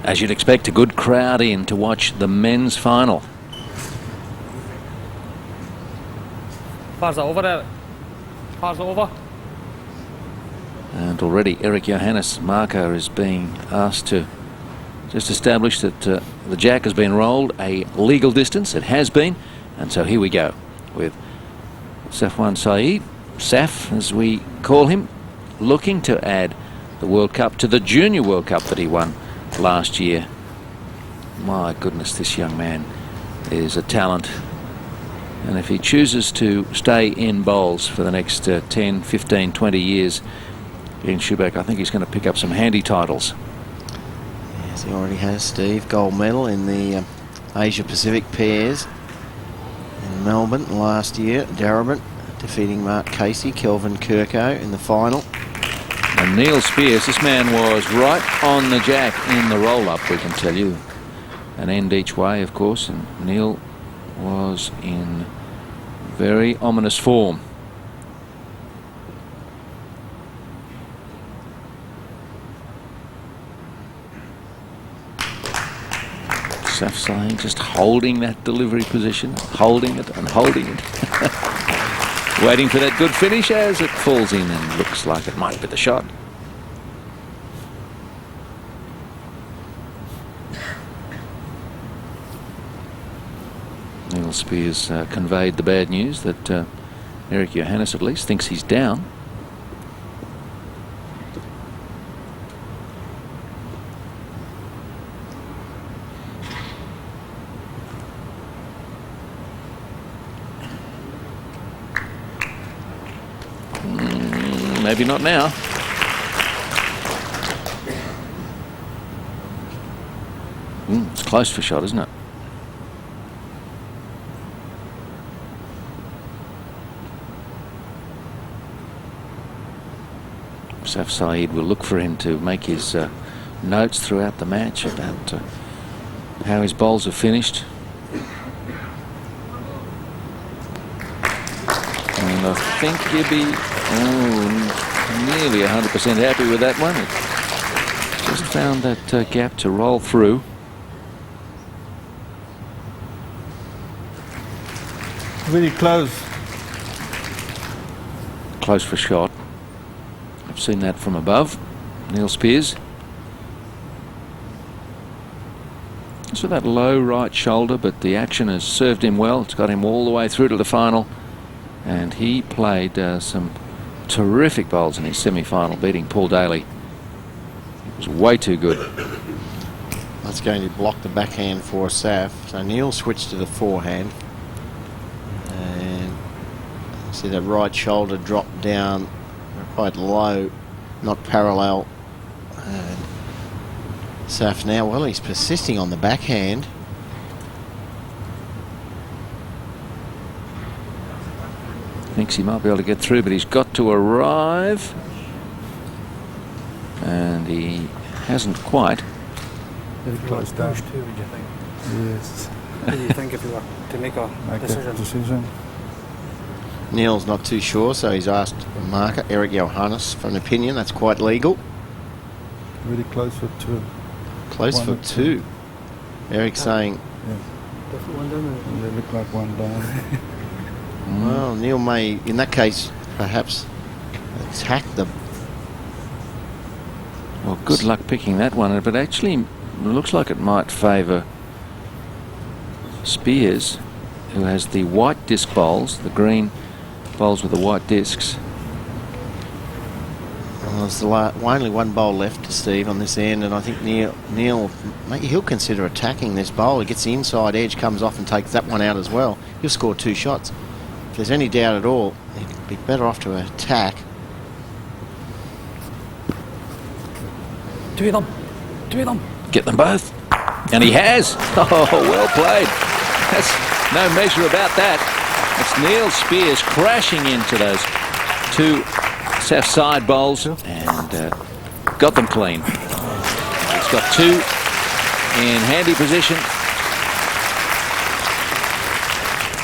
as you'd expect, a good crowd in to watch the men's final. Pass over there. Pass over. And already Eric Johannes' marker is being asked to just establish that the jack has been rolled a legal distance. It has been. And so here we go with Safwan Saeed, Saf as we call him, looking to add the World Cup to the Junior World Cup that he won last year. My goodness, this young man is a talent. And if he chooses to stay in bowls for the next 10, 15, 20 years in Schubeck, I think he's going to pick up some handy titles. Yes, he already has, Steve. Gold medal in the Asia Pacific pairs in Melbourne last year. Darabin defeating Mark Casey, Kelvin Kirko in the final. And Neil Spears, this man was right on the jack in the roll-up, we can tell you. An end each way, of course, and Neil was in very ominous form. Saf Saeed just holding that delivery position, holding it and holding it. Waiting for that good finish as it falls in and looks like it might be the shot. Neil Spears conveyed the bad news that Eric Johannes at least thinks he's down. Maybe not now. It's close for shot, isn't it? Saf Saeed will look for him to make his notes throughout the match about how his bowls are finished. And I think he'll be nearly 100% happy with that one. It just found that gap to roll through. Very close. Close for shot. I've seen that from above. Neil Spears. Just with that low right shoulder, but the action has served him well. It's got him all the way through to the final. And he played some terrific bowls in his semi-final, beating Paul Daly. It was way too good. That's going to block the backhand for Saf. So Neil switched to the forehand. And see that right shoulder drop down quite low, not parallel. And Saf now, well, he's persisting on the backhand. Thinks he might be able to get through, but he's got to arrive. And he hasn't quite. Very close down. Push too, would you think? Yes. What do you think if you were to make a decision? Neil's not too sure, so he's asked the marker, Eric Johannes, for an opinion. That's quite legal. Very close for two. Close for two. Eric's saying... Yeah. Different one down there. They look like one down. Well, Neil may, in that case, perhaps attack them. Well, good luck picking that one, but actually it looks like it might favour Spears, who has the white disc bowls, the green bowls with the white discs. Well, there's only one bowl left to Steve on this end, and I think Neil, maybe he'll consider attacking this bowl. He gets the inside edge, comes off and takes that one out as well. He'll score 2 shots. If there's any doubt at all, he'd be better off to attack. Two of them. Two of them. Get them both. And he has. Oh, well played. That's no measure about that. It's Neil Spears crashing into those 2 Saf side bowls and got them clean. He's got 2 in handy position.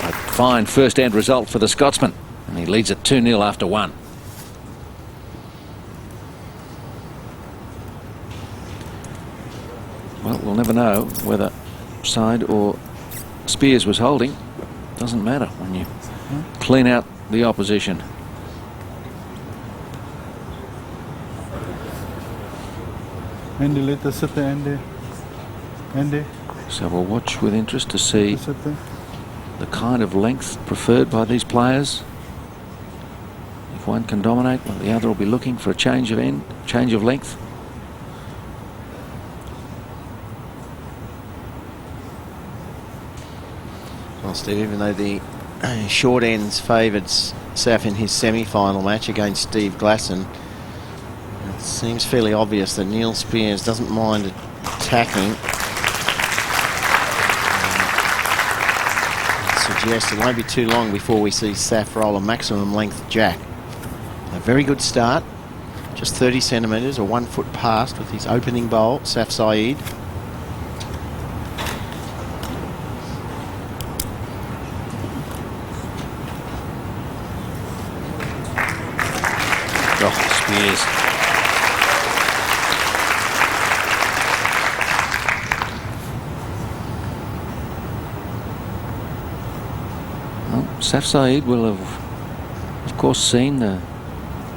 A fine first end result for the Scotsman, and he leads it 2-0 after 1. Well, we'll never know whether side or Spears was holding. Doesn't matter when you clean out the opposition. Andy, let us sit there, Andy. Andy. So we'll watch with interest to see Sit there. the kind of length preferred by these players. If one can dominate, well, the other will be looking for a change of length. Well, Steve, even though the short ends favoured Saf in his semi-final match against Steve Glasson, it seems fairly obvious that Neil Spears doesn't mind attacking. Suggests it won't be too long before we see Saf roll a maximum length jack. A very good start, just 30 centimetres or 1 foot past with his opening bowl, Saf Saeed. Spears. Well, Saf Saeed will have, of course, seen the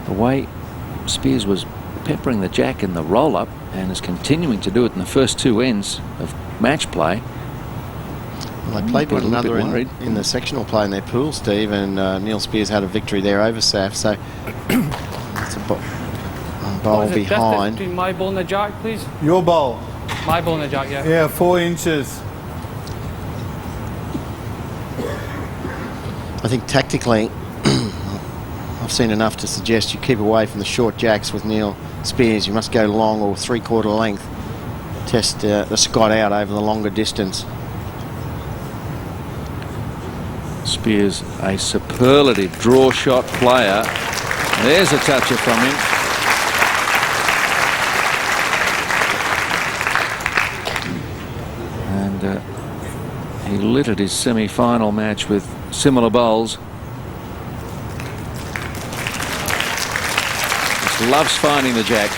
way Spears was peppering the jack in the roll-up and is continuing to do it in the first two ends of match play. Well, they played one another in the sectional play in their pool, Steve, and Neil Spears had a victory there over Saf, so it's a bowl behind. Between my ball and the jack, please. Your ball. My ball and the jack, yeah. Yeah, 4 inches. I think tactically, I've seen enough to suggest you keep away from the short jacks with Neil Spears. You must go long or 3/4 length. Test the Scott out over the longer distance. Spears, a superlative draw shot player. There's a toucher from him. And he littered his semi-final match with similar bowls. Just loves finding the jack.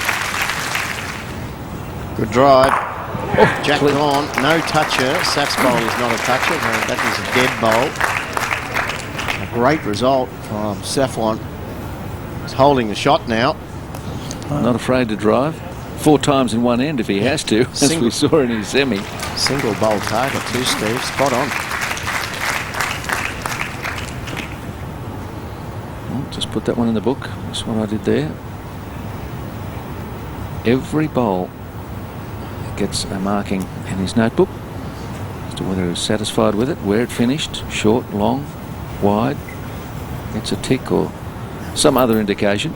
Good drive. Oh, Jack gone, no toucher. Saf's bowl is not a toucher. No, that is a dead bowl. A great result from Safwan. He's holding the shot now. Not afraid to drive. 4 times in one end if he has to, as we saw in his semi. Single bowl target too, Steve. Spot on. Well, just put that one in the book. That's what I did there. Every bowl gets a marking in his notebook as to whether he's satisfied with it, where it finished, short, long, wide, gets a tick or some other indication.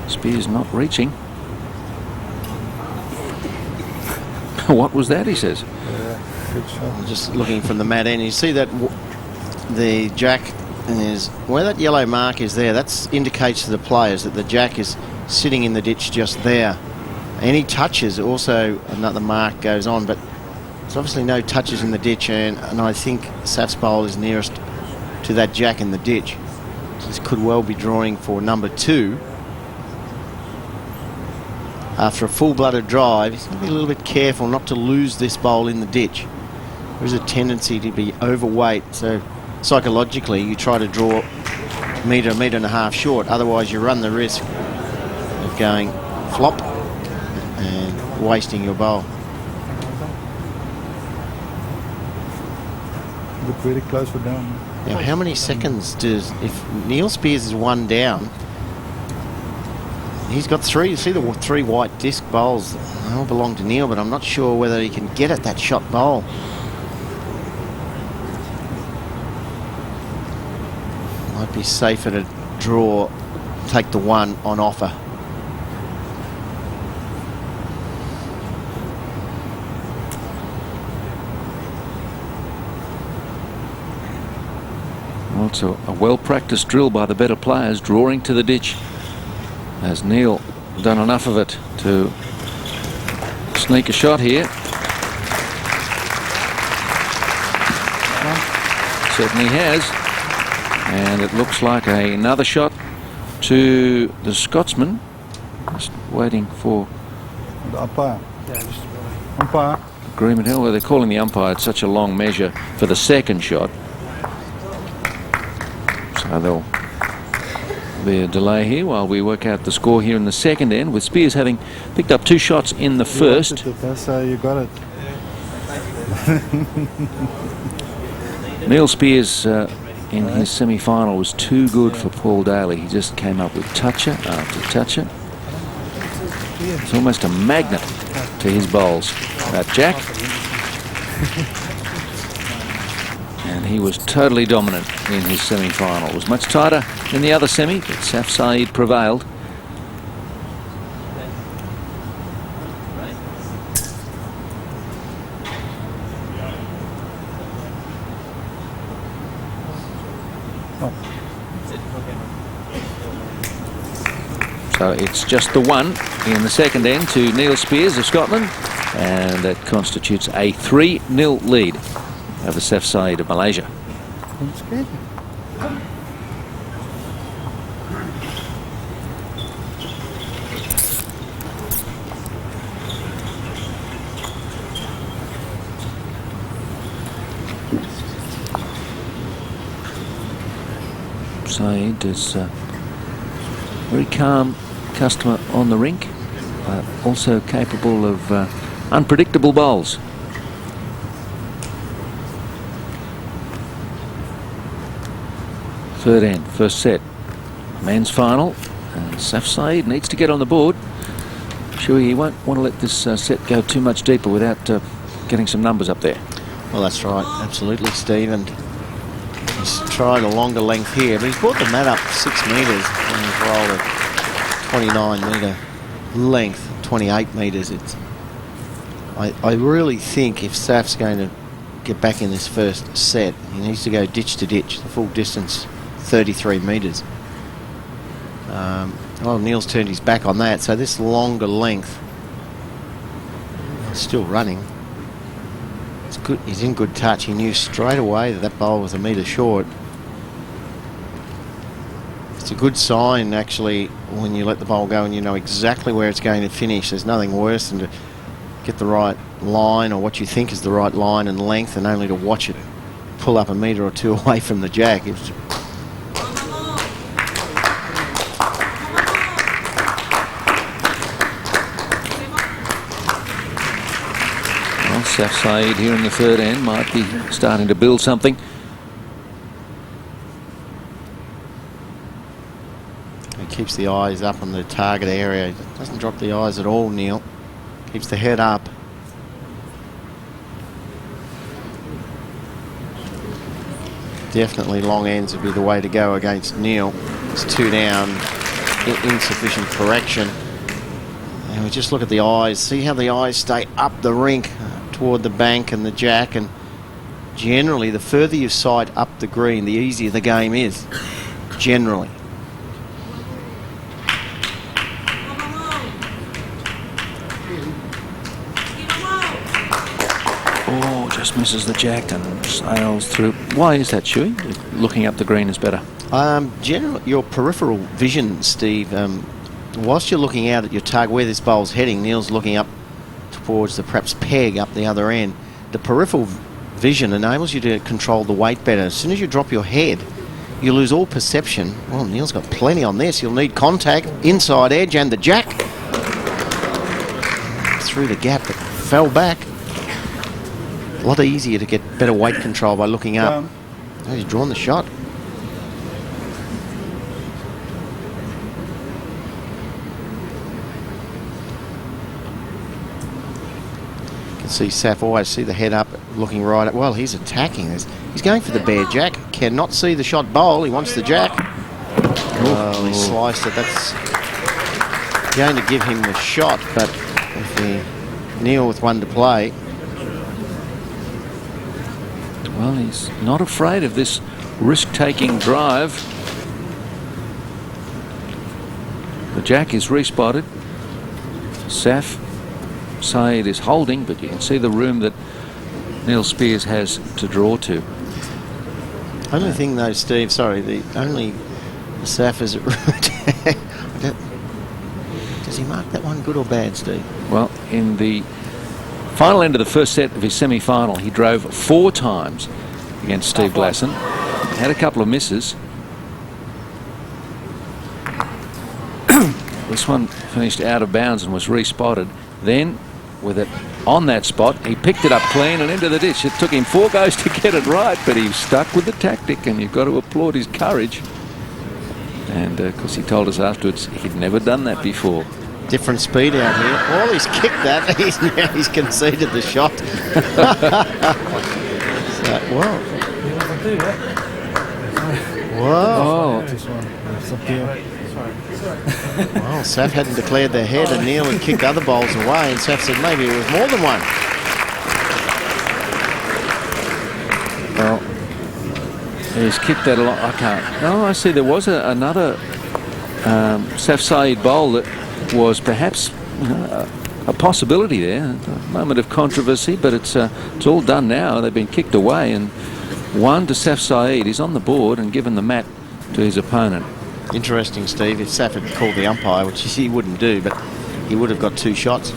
Spears not reaching. What was that, he says? Yeah, good shot. Just looking from the mat end, you see that the jack is where that yellow mark is there. That indicates to the players that the jack is sitting in the ditch just there. Any touches, also another mark goes on, but there's obviously no touches in the ditch, and I think Saf's bowl is nearest to that jack in the ditch. So this could well be drawing for number 2. After a full-blooded drive, he's going to be a little bit careful not to lose this bowl in the ditch. There is a tendency to be overweight, so psychologically you try to draw a metre and a half short, otherwise you run the risk of going flop and wasting your bowl. Look very close for down. Now, how many seconds does, if Neil Spears is 1 down, he's got 3, you see the 3 white disc bowls, they all belong to Neil, but I'm not sure whether he can get at that shot bowl. Might be safer to draw, take the 1 on offer. Well, it's a well-practiced drill by the better players, drawing to the ditch. Has Neil done enough of it to sneak a shot here? Certainly has. And it looks like another shot to the Scotsman. Just waiting for The umpire. Yeah, just Umpire. agreement here. Well, they're calling the umpire. It's such a long measure for the second shot. So there'll be a delay here while we work out the score here in the second end, with Spears having picked up 2 shots in the first. That's how you got it. Neil Spears in his semi-final was too good for Paul Daly. He just came up with toucher after toucher. It's almost a magnet to his bowls, that Jack. And he was totally dominant in his semi-final. It was much tighter in the other semi, but Saf Saeed prevailed. So it's just the 1 in the second end to Neil Spears of Scotland, and that constitutes a 3-0 lead over Saf Saeed of Malaysia. That's good. Saeed is a very calm customer on the rink, but also capable of unpredictable bowls. Third end, first set, men's final, and Saf Saeed needs to get on the board. Sure, he won't want to let this set go too much deeper without getting some numbers up there. Well, that's right, absolutely, Steve. And he's tried a longer length here, but he's brought the mat up 6 metres and he's rolled a 29-metre length, 28 metres. I really think if Saf's going to get back in this first set, he needs to go ditch to ditch, the full distance, 33 metres. Well, Neil's turned his back on that, so this longer length is still running. It's good. He's in good touch. He knew straight away that that bowl was a metre short. It's a good sign, actually, when you let the bowl go and you know exactly where it's going to finish. There's nothing worse than to get the right line, or what you think is the right line and length, and only to watch it pull up a metre or 2 away from the jack. It's Saf Saeed here in the third end might be starting to build something. He keeps the eyes up on the target area. He doesn't drop the eyes at all, Neil. Keeps the head up. Definitely long ends would be the way to go against Neil. It's 2 down, insufficient correction. And we just look at the eyes. See how the eyes stay up the rink toward the bank and the jack, and generally the further you sight up the green, the easier the game is, generally. Oh, just misses the jack and sails through. Why is that, Shuey? Looking up the green is better. Generally, your peripheral vision, Steve, whilst you're looking out at your target where this bowl's heading, Neil's looking up towards the perhaps peg up the other end. The peripheral vision enables you to control the weight better. As soon as you drop your head, you lose all perception. Well, Neil's got plenty on this. You'll need contact, inside edge, and the jack. Through the gap, but fell back. A lot easier to get better weight control by looking up. Oh, he's drawn the shot. See Saf always see the head up, looking right at. Well, he's attacking this. He's going for the bare jack. Cannot see the shot bowl. He wants the jack. Oh, he sliced it. That's going to give him the shot, but if he Neil with 1 to play. Well, he's not afraid of this risk-taking drive. The jack is respotted. Saf Saeed is holding, but you can see the room that Neil Spears has to draw to. Only thing though, Steve, sorry, the only Saf is just Does he mark that one good or bad, Steve? Well, in the final end of the first set of his semi-final, he drove 4 times against Steve Glasson. Had a couple of misses. This one finished out of bounds and was respotted. Then, with it on that spot, he picked it up clean and into the ditch. It took him 4 goes to get it right, but he stuck with the tactic, and you've got to applaud his courage. And of course, he told us afterwards he'd never done that before. Different speed out here. Well, he's kicked that. He's conceded the shot. So, whoa. Whoa. Well, Saf hadn't declared their head, and Neil had kicked other bowls away, and Saf said maybe it was more than one. Well, he's kicked that a lot. I can't. No, I see there was another Saf Saeed bowl that was perhaps a possibility there. A moment of controversy, but it's all done now. They've been kicked away, and 1 to Saf Saeed. He's on the board and given the mat to his opponent. Interesting, Steve. If Saf had called the umpire, which he wouldn't do, but he would have got 2 shots.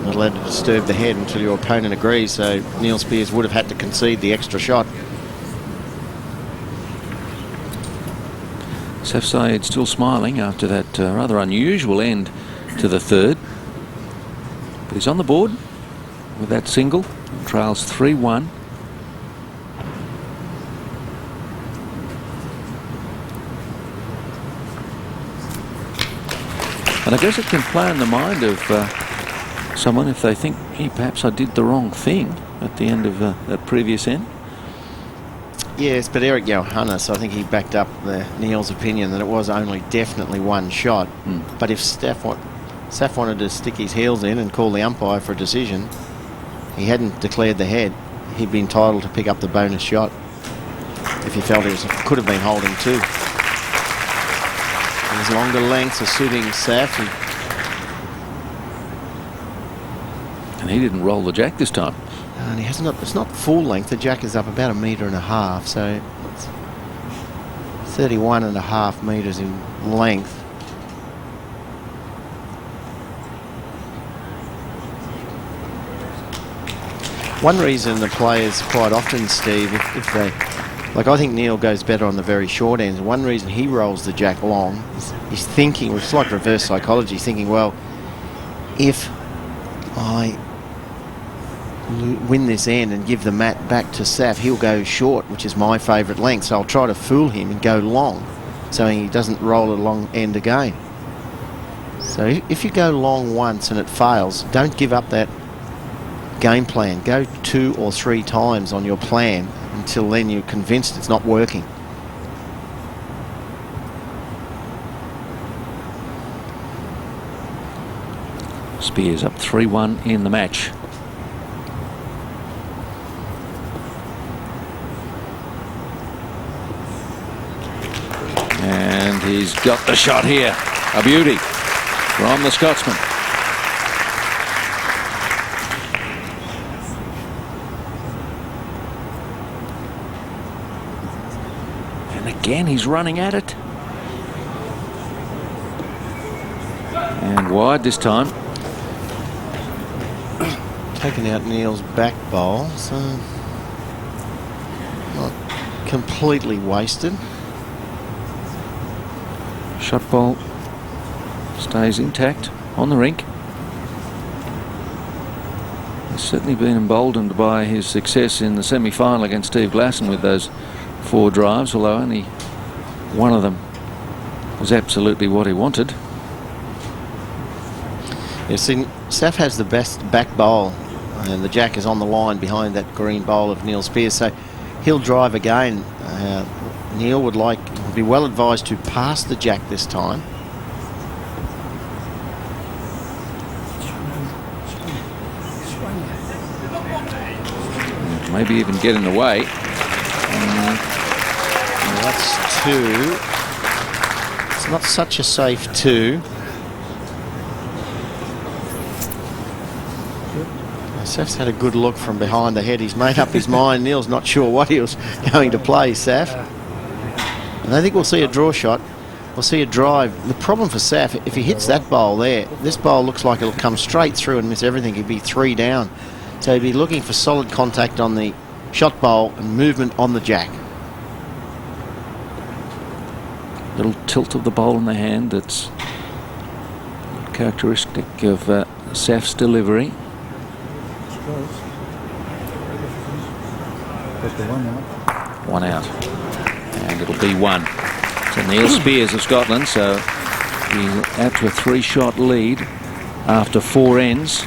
Not allowed to disturb the head until your opponent agrees, so Neil Spears would have had to concede the extra shot. Saf Saeed still smiling after that rather unusual end to the third. But he's on the board with that single. Trails 3-1. And I guess it can play in the mind of someone if they think, hey, perhaps I did the wrong thing at the end of that previous end. Yes, but Eric Johannes, I think he backed up Neil's opinion that it was only definitely 1 shot. But if Saf wanted to stick his heels in and call the umpire for a decision, he hadn't declared the head. He'd be entitled to pick up the bonus shot if he felt he could have been holding 2. His longer lengths are suiting Saf. And he didn't roll the jack this time. And he hasn't. It's not full length. The jack is up about 1.5 meters, so it's 31.5 meters in length. One reason the players quite often, Steve, if they, like, I think Neil goes better on the very short ends. One reason he rolls the jack long is he's thinking, it's like reverse psychology, thinking, well, if I win this end and give the mat back to Saf, he'll go short, which is my favourite length, so I'll try to fool him and go long so he doesn't roll a long end again. So if you go long once and it fails, don't give up that game plan. Go 2 or 3 times on your plan until then you're convinced it's not working. Spears up 3-1 in the match. And he's got the shot here. A beauty from the Scotsman. And again, he's running at it. And wide this time. Taking out Neil's back bowl, so not completely wasted. Shot ball stays intact on the rink. He's certainly been emboldened by his success in the semi-final against Steve Glasson with those 4 drives, although only one of them was absolutely what he wanted. You see, Saf has the best back bowl, and the jack is on the line behind that green bowl of Neil Spears, so he'll drive again. Neil would be well advised to pass the jack this time. Maybe even get in the way. That's 2. It's not such a safe 2. Saf's had a good look from behind the head. He's made up his mind. Neil's not sure what he was going to play, Saf. And I think we'll see a draw shot. We'll see a drive. The problem for Saf, if he hits that bowl there, this bowl looks like it'll come straight through and miss everything. He'd be 3 down. So he'd be looking for solid contact on the shot bowl and movement on the jack. Little tilt of the bowl in the hand that's characteristic of Saf's delivery. One out. And it'll be one. So Neil Spears of Scotland, so he's out to a 3-shot lead after 4 ends.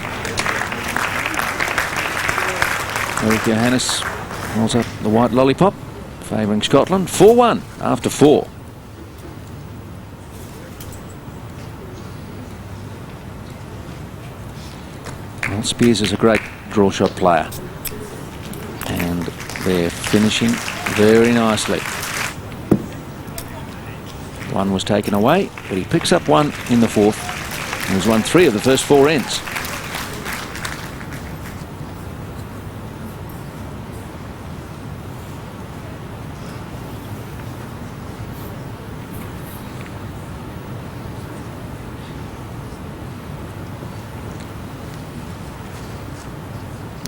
Eric Johannes holds up the white lollipop, favouring Scotland. 4-1 after 4. Well, Spears is a great draw shot player, and they're finishing very nicely. One was taken away, but he picks up one in the 4th and has won 3 of the first 4 ends.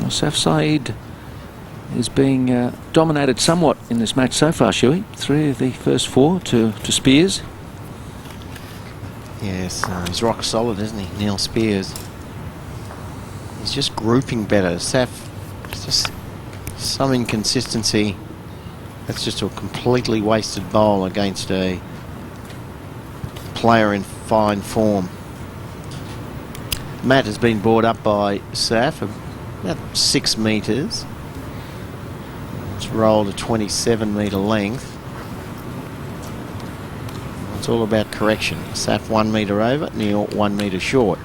Well, Saf Saeed is being dominated somewhat in this match so far, Shuey. 3 of the first 4 to Spears. Yes, he's rock solid, isn't he, Neil Spears? He's just grouping better. Saf, it's just some inconsistency. That's just a completely wasted bowl against a player in fine form. Matt has been brought up by Saf about 6 metres. It's rolled a 27-metre length. It's all about correction. Saf 1 metre over, Neil 1 metre short.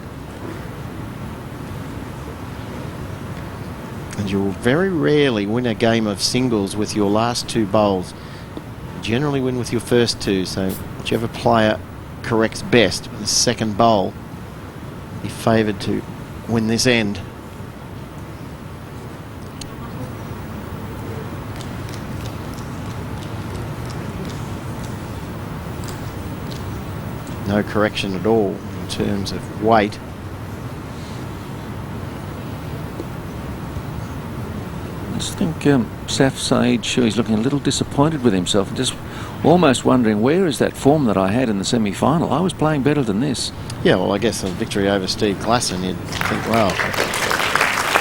And you'll very rarely win a game of singles with your last 2 bowls. You generally win with your first 2, so whichever player corrects best with the second bowl will be favoured to win this end. No correction at all in terms of weight. I just think Saf Saeed, sure, he's looking a little disappointed with himself and just almost wondering, where is that form that I had in the semi-final? I was playing better than this. Yeah, well, I guess a victory over Steve Glasson, you'd think, well,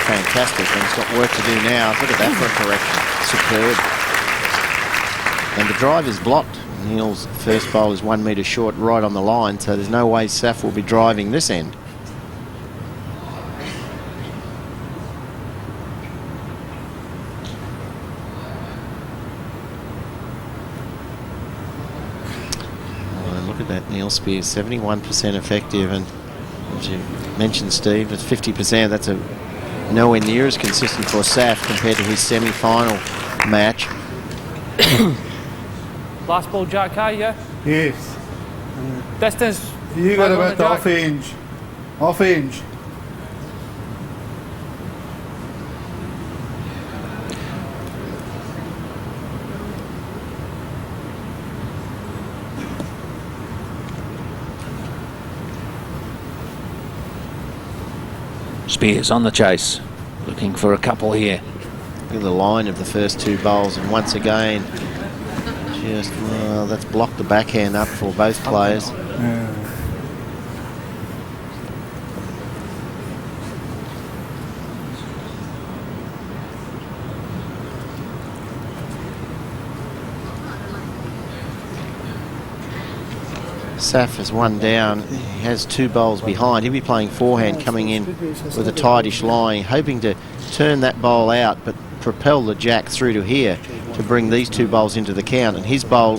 fantastic, and he's got work to do now. Look at that for a correction. Superb. And the drive is blocked. Neil's first bowl is 1 metre short, right on the line, so there's no way Saf will be driving this end. Oh, look at that, Neil Spears, 71% effective, and as you mentioned, Steve, at 50%, that's nowhere near as consistent for Saf compared to his semi-final match. Last ball, Jack K, yeah? Yes. Distance. You got about the off hinge. Off hinge. Spears on the chase, looking for a couple here. Look at the line of the first 2 bowls, and once again, just, well, that's blocked the backhand up for both players. Yeah. Saf has 1 down. He has 2 bowls behind. He'll be playing forehand, coming in with a tightish line, hoping to turn that bowl out, but propel the jack through to here to bring these 2 bowls into the count. And his bowl